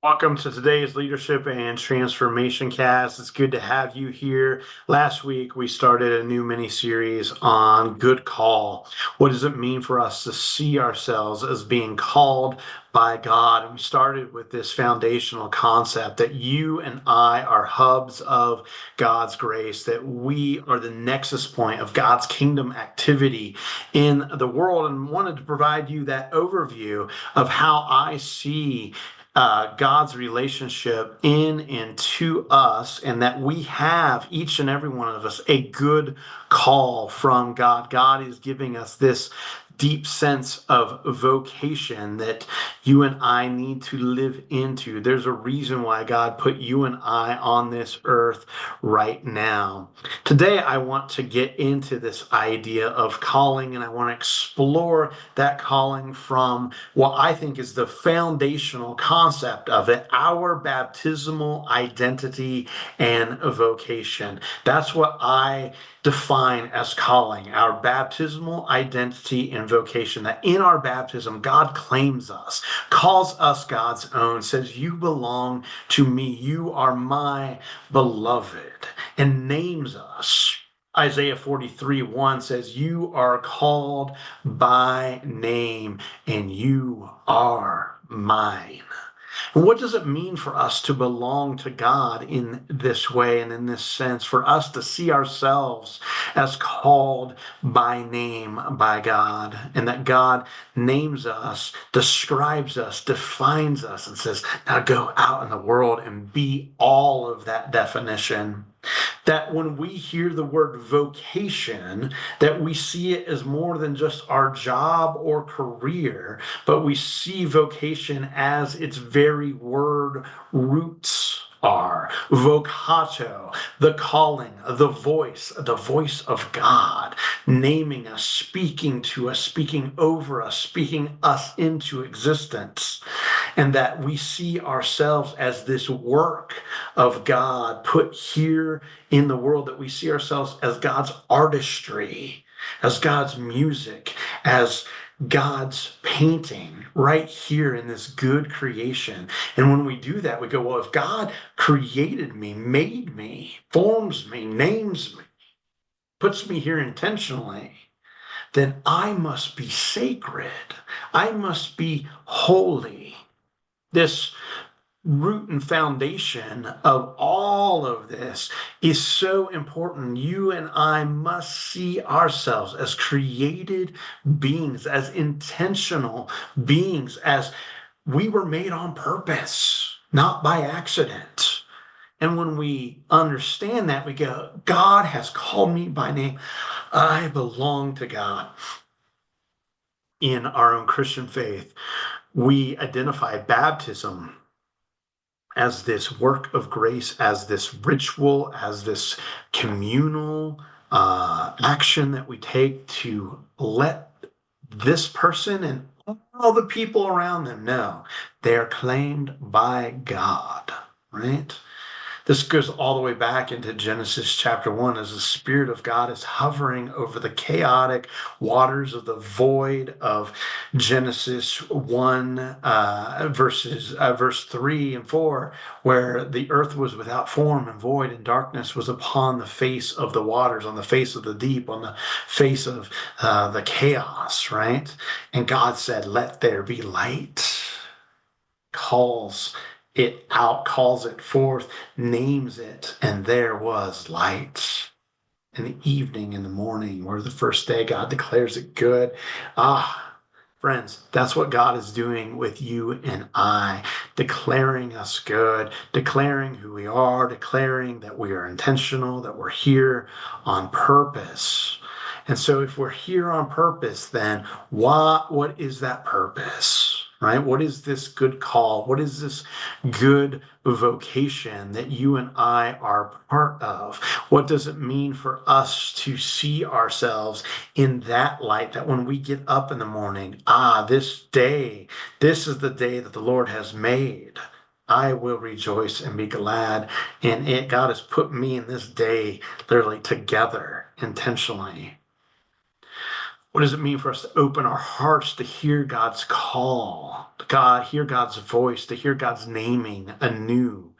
Welcome to today's Leadership and Transformation Cast. It's good to have you here. Last week, we started a new mini series on good call. What does it mean for us to see ourselves as being called by God? And we started with this foundational concept that you and I are hubs of God's grace, that we are the nexus point of God's kingdom activity in the world, and wanted to provide you that overview of how I see God's relationship in and to us, and that we have, each and every one of us, a good call from God. God is giving us this deep sense of vocation that you and I need to live into. There's a reason why God put you and I on this earth right now. Today, I want to get into this idea of calling, and I want to explore that calling from what I think is the foundational concept of it, our baptismal identity and vocation. That's what I define as calling, our baptismal identity and vocation. That in our baptism, God claims us, calls us God's own, says, "You belong to me, you are my beloved," and names us. Isaiah 43:1 says, "You are called by name, and you are mine." And what does it mean for us to belong to God in this way and in this sense, for us to see ourselves as called by name by God, and that God names us, describes us, defines us, and says, now go out in the world and be all of that definition? That when we hear the word vocation, that we see it as more than just our job or career, but we see vocation as its very word roots are. Vocato, the calling, the voice of God, naming us, speaking to us, speaking over us, speaking us into existence. And that we see ourselves as this work of God put here in the world, that we see ourselves as God's artistry, as God's music, as God's painting right here in this good creation. And when we do that, we go, well, if God created me, made me, forms me, names me, puts me here intentionally, then I must be sacred. I must be holy. This root and foundation of all of this is so important. You and I must see ourselves as created beings, as intentional beings, as we were made on purpose, not by accident. And when we understand that, we go, God has called me by name. I belong to God. In our own Christian faith, we identify baptism as this work of grace, as this ritual, as this communal action that we take to let this person and all the people around them know they're claimed by God, right? This goes all the way back into Genesis chapter 1, as the Spirit of God is hovering over the chaotic waters of the void of Genesis 1, verse 3 and 4, where the earth was without form and void, and darkness was upon the face of the waters, on the face of the deep, on the face of the chaos, right? And God said, "Let there be light." Calls it out, calls it forth, names it, and there was light. In the evening, in the morning, or the first day, God declares it good. Friends, that's what God is doing with you and I, declaring us good, declaring who we are, declaring that we are intentional, that we're here on purpose. And so if we're here on purpose, then what is that purpose? Right? What is this good call? What is this good vocation that you and I are part of? What does it mean for us to see ourselves in that light, that when we get up in the morning, this day, this is the day that the Lord has made. I will rejoice and be glad in it. God has put me in this day literally together intentionally. What does it mean for us to open our hearts to hear God's call? God, hear God's voice, to hear God's naming anew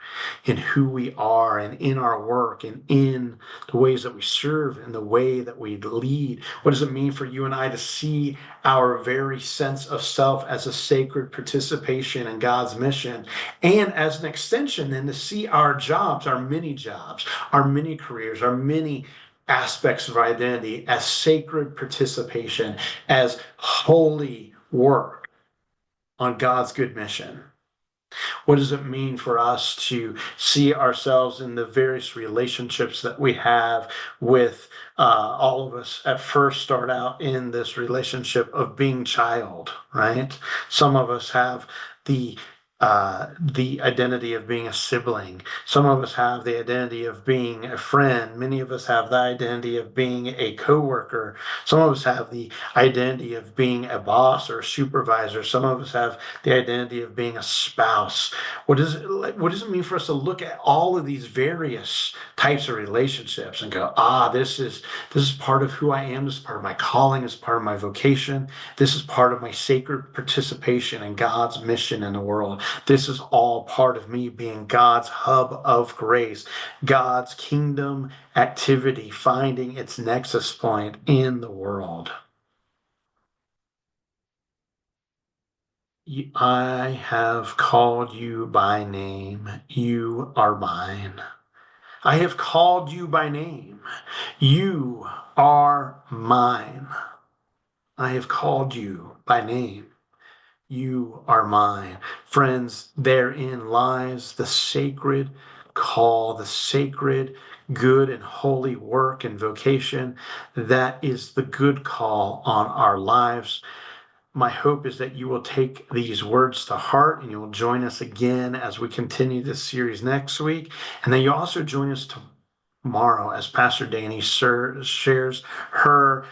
in who we are and in our work and in the ways that we serve and the way that we lead. What does it mean for you and I to see our very sense of self as a sacred participation in God's mission, and as an extension, then to see our jobs, our many careers, our many aspects of our identity as sacred participation, as holy work on God's good mission? What does it mean for us to see ourselves in the various relationships that we have with all of us at first start out in this relationship of being child, right? Some of us have the the identity of being a sibling. Some of us have the identity of being a friend. Many of us have the identity of being a coworker. Some of us have the identity of being a boss or a supervisor. Some of us have the identity of being a spouse. What does it mean for us to look at all of these various types of relationships and go, this is part of who I am, this is part of my calling, this is part of my vocation, this is part of my sacred participation in God's mission in the world. This is all part of me being God's hub of grace, God's kingdom activity finding its nexus point in the world. I have called you by name. You are mine. I have called you by name. You are mine. I have called you by name. You are mine. Friends, therein lies the sacred call, the sacred, good, and holy work and vocation that is the good call on our lives. My hope is that you will take these words to heart and you will join us again as we continue this series next week. And then you also join us tomorrow as Pastor Danny shares her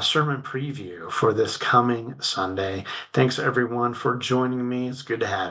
sermon preview for this coming Sunday. Thanks everyone for joining me. It's good to have you.